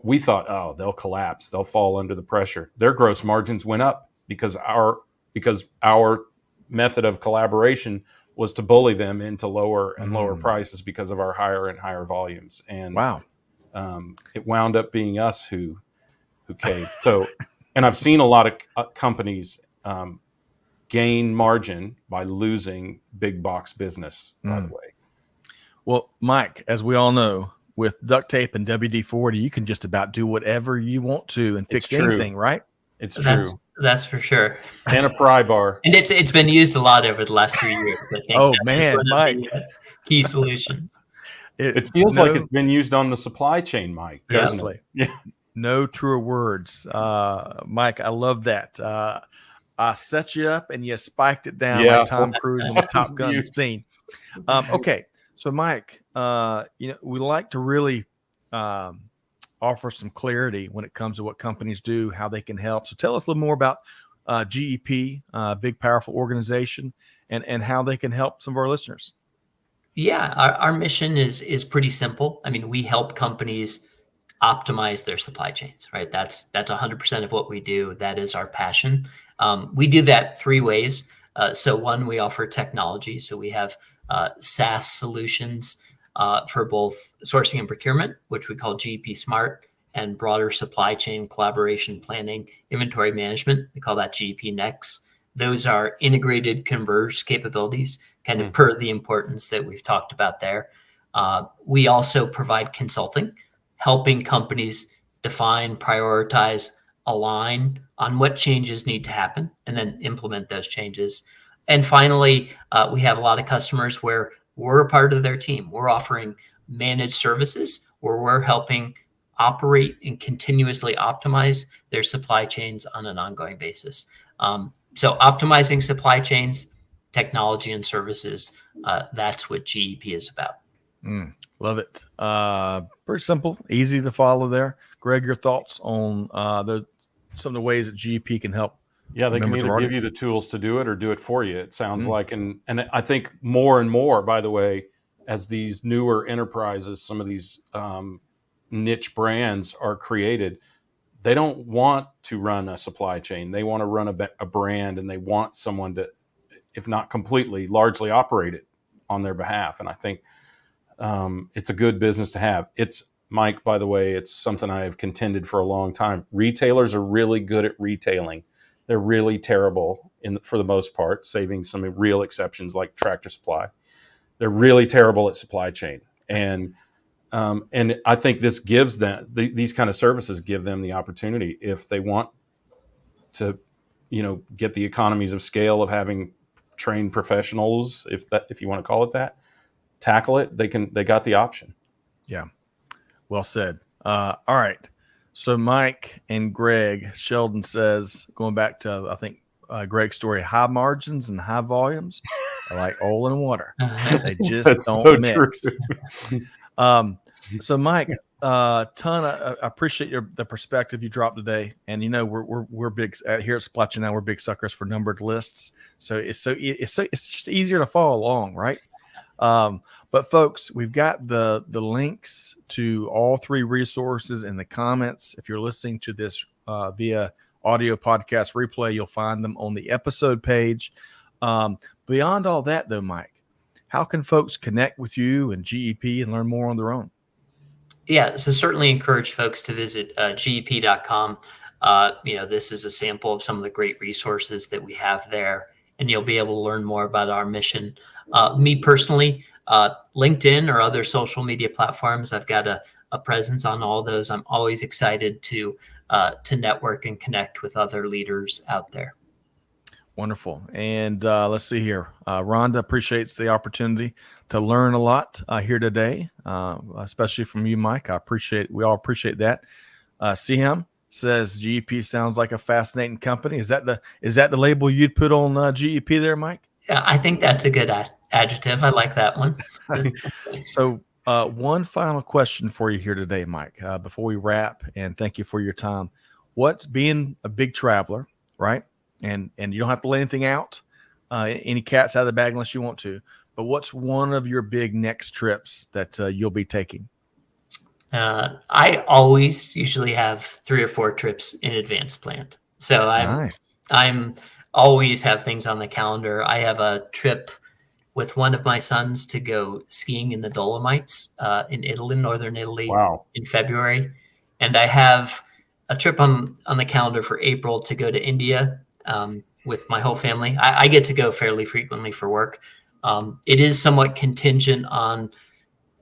we thought, oh, they'll collapse. They'll fall under the pressure. Their gross margins went up because our method of collaboration was to bully them into lower and lower prices because of our higher and higher volumes. And wow, it wound up being us who caved. So, and I've seen a lot of companies gain margin by losing big box business, by the way. Well, Mike, as we all know, with duct tape and WD-40, you can just about do whatever you want to and fix anything, right? It's true. That's for sure. And a pry bar. And it's been used a lot over the last 3 years. I think oh man, Mike. Key solutions. It feels like it's been used on the supply chain, Mike. Seriously. Yeah. No truer words. Mike, I love that. I set you up and you spiked it down like Tom Cruise on the Top Gun scene. Okay. So Mike, we like to really offer some clarity when it comes to what companies do, how they can help. So tell us a little more about GEP, big, powerful organization, and how they can help some of our listeners. Yeah, our mission is pretty simple. I mean, we help companies optimize their supply chains, right? That's 100% of what we do. That is our passion. We do that 3 ways. So one, we offer technology. So we have SaaS solutions for both sourcing and procurement, which we call GEP Smart, and broader supply chain collaboration planning, inventory management. We call that GEP Next. Those are integrated, converged capabilities, kind of per the importance that we've talked about there. We also provide consulting, helping companies define, prioritize, align on what changes need to happen, and then implement those changes. And finally, we have a lot of customers where we're a part of their team. We're offering managed services where we're helping operate and continuously optimize their supply chains on an ongoing basis. So optimizing supply chains, technology and services, that's what GEP is about. Love it. Pretty simple, easy to follow there. Greg, your thoughts on some of the ways that GEP can help? Yeah, they can members of either our give you audience? the tools to do it or do it for you, it sounds like. And I think more and more, by the way, as these newer enterprises, some of these niche brands are created, they don't want to run a supply chain. They want to run a brand, and they want someone to, if not completely, largely operate it on their behalf. And I think it's a good business to have. It's, Mike, by the way, it's something I have contended for a long time. Retailers are really good at retailing. They're really terrible for the most part, saving some real exceptions like Tractor Supply. They're really terrible at supply chain. And I think this gives them, these kind of services give them the opportunity, if they want to, get the economies of scale of having trained professionals, if you want to call it that, tackle it. They got the option. Yeah. Well said. All right. So Mike and Greg, Sheldon says, going back to, I think, Greg's story, high margins and high volumes are like oil and water. They just That's don't so mix. true. So Mike, I appreciate the perspective you dropped today. And we're big here at Supply Chain Now. We're big suckers for numbered lists. So it's just easier to follow along, right? But folks, we've got the links to all three resources in the comments. If you're listening to this via audio podcast replay, you'll find them on the episode page. Beyond all that, though, Mike, how can folks connect with you and GEP and learn more on their own? Yeah, so certainly encourage folks to visit GEP.com. This is a sample of some of the great resources that we have there, and you'll be able to learn more about our mission. Me personally, LinkedIn or other social media platforms, I've got a presence on all those. I'm always excited to network and connect with other leaders out there. Wonderful. And let's see here. Rhonda appreciates the opportunity to learn a lot here today, especially from you, Mike. We all appreciate that. CM says GEP sounds like a fascinating company. Is that the label you'd put on GEP there, Mike? Yeah, I think that's a good adjective. I like that one. So one final question for you here today, Mike, before we wrap, and thank you for your time. What's being a big traveler, right? And you don't have to let anything out, any cats out of the bag unless you want to. But what's one of your big next trips that you'll be taking? I always usually have 3 or 4 trips in advance planned. So I'm always have things on the calendar. I have a trip with one of my sons to go skiing in the Dolomites in Italy, northern Italy. Wow. In February. And I have a trip on the calendar for April to go to India with my whole family. I get to go fairly frequently for work. It is somewhat contingent on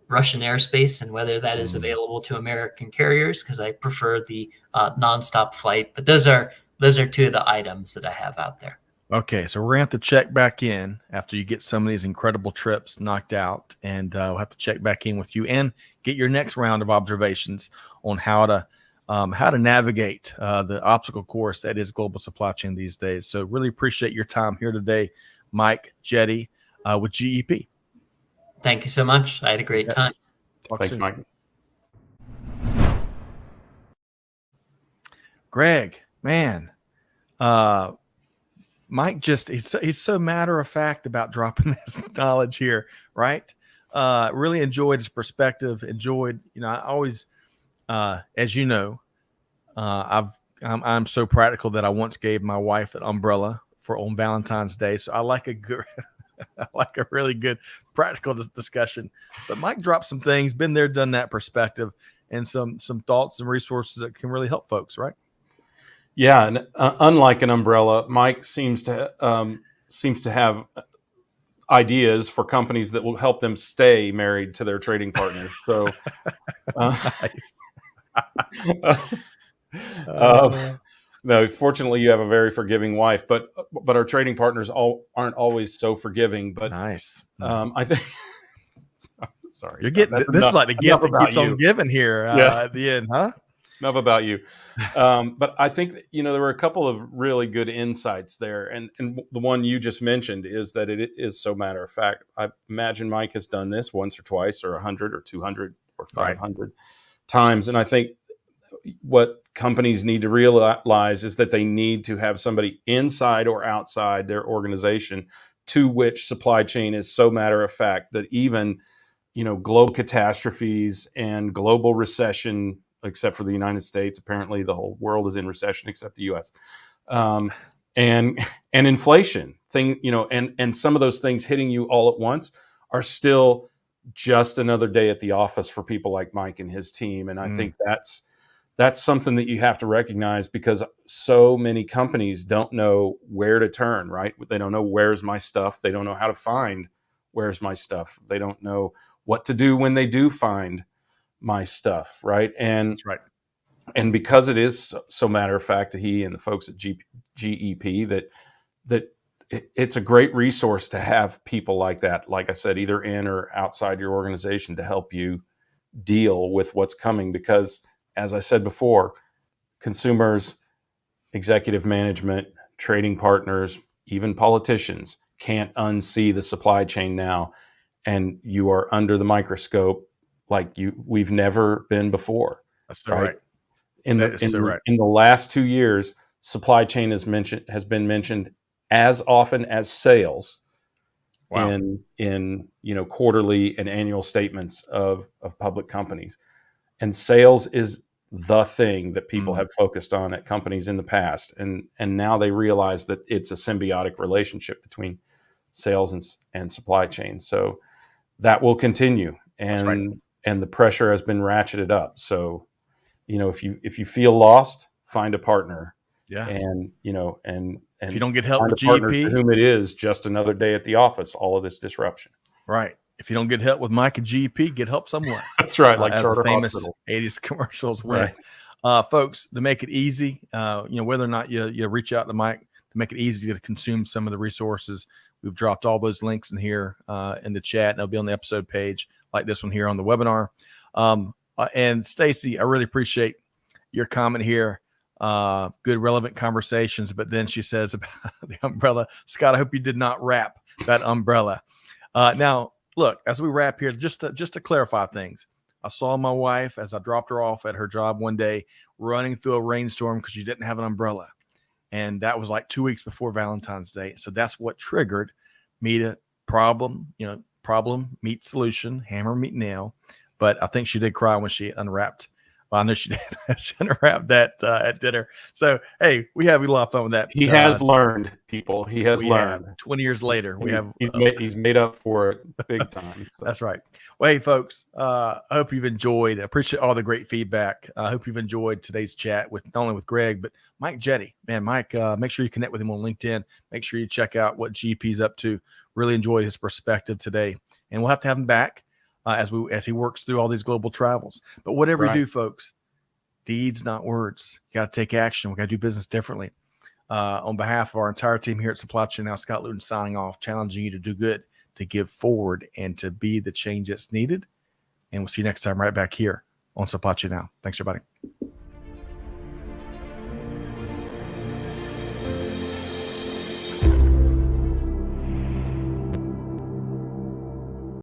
Russian airspace and whether that is available to American carriers, because I prefer the nonstop flight. But those are 2 of the items that I have out there. Okay, so we're going to have to check back in after you get some of these incredible trips knocked out, and we'll have to check back in with you and get your next round of observations on how to navigate the obstacle course that is global supply chain these days. So really appreciate your time here today, Mike Jetty with GEP. Thank you so much. I had a great time. Thanks, soon. Mike. Greg, man, Mike he's so matter of fact about dropping this knowledge here, right? Really enjoyed his perspective. Enjoyed, I always, as you know, I'm so practical that I once gave my wife an umbrella on Valentine's Day. So I like a really good practical discussion. But Mike dropped some things, been there, done that perspective, and some thoughts and resources that can really help folks, right? Yeah, and unlike an umbrella, Mike seems to have ideas for companies that will help them stay married to their trading partners. So, no, fortunately, you have a very forgiving wife, but our trading partners aren't always so forgiving. But nice. I think Sorry, You're Scott. getting That's this is like the gift that about keeps on you. giving here Yeah. at the end, huh? Enough about you. But I think there were a couple of really good insights there, and the one you just mentioned is that it is so matter of fact. I imagine Mike has done this once or twice, or 100, or 200, or Right. 500 times, and I think what companies need to realize is that they need to have somebody inside or outside their organization to which supply chain is so matter of fact that even global catastrophes and global recession, except for the United States, apparently the whole world is in recession except the U.S. And inflation and some of those things hitting you all at once are still just another day at the office for people like Mike and his team. And I think that's something that you have to recognize, because so many companies don't know where to turn, right? They don't know where's my stuff. They don't know how to find where's my stuff. They don't know what to do when they do find my stuff, right? That's right. And because it is so matter of fact, he and the folks at GEP, that it's a great resource to have people like that, like I said, either in or outside your organization, to help you deal with what's coming. Because as I said before, consumers, executive management, trading partners, even politicians can't unsee the supply chain now, and you are under the microscope like we've never been before. That's so right. In the last 2 years, supply chain has been mentioned as often as sales. Wow. in quarterly and annual statements of public companies. And sales is the thing that people have focused on at companies in the past, and now they realize that it's a symbiotic relationship between sales and supply chain. So that will continue, and the pressure has been ratcheted up. So if you feel lost, find a partner. Yeah. And if you don't get help find with a partner GEP, to whom it is just another day at the office, all of this disruption. Right. If you don't get help with Mike and GEP, get help somewhere. That's right. Like as Charter the famous Hospital 80s commercials went. Folks, to make it easy, whether or not you reach out to Mike, to make it easy to consume some of the resources, we've dropped all those links in here in the chat, and they'll be on the episode page, like this one here on the webinar. And Stacy, I really appreciate your comment here. Good, relevant conversations. But then she says about the umbrella, Scott, I hope you did not wrap that umbrella. Now, look, as we wrap here, just to clarify things, I saw my wife as I dropped her off at her job one day running through a rainstorm because she didn't have an umbrella. And that was like 2 weeks before Valentine's Day. So that's what triggered me to problem meet solution, hammer meet nail. But I think she did cry when she unwrapped. Well, I know she did. She unwrapped that at dinner. So, hey, we have a lot of fun with that. He has learned, people. He has learned. 20 years later, he's made up for it big time. So. That's right. Well, hey, folks, I hope you've enjoyed. I appreciate all the great feedback. I hope you've enjoyed today's chat with not only with Greg, but Mike Jetty. Man, Mike, make sure you connect with him on LinkedIn. Make sure you check out what GP's up to. Really enjoyed his perspective today. And we'll have to have him back as he works through all these global travels. But whatever you do, folks, deeds, not words. You got to take action. We got to do business differently. On behalf of our entire team here at Supply Chain Now, Scott Luton signing off, challenging you to do good, to give forward, and to be the change that's needed. And we'll see you next time right back here on Supply Chain Now. Thanks, everybody.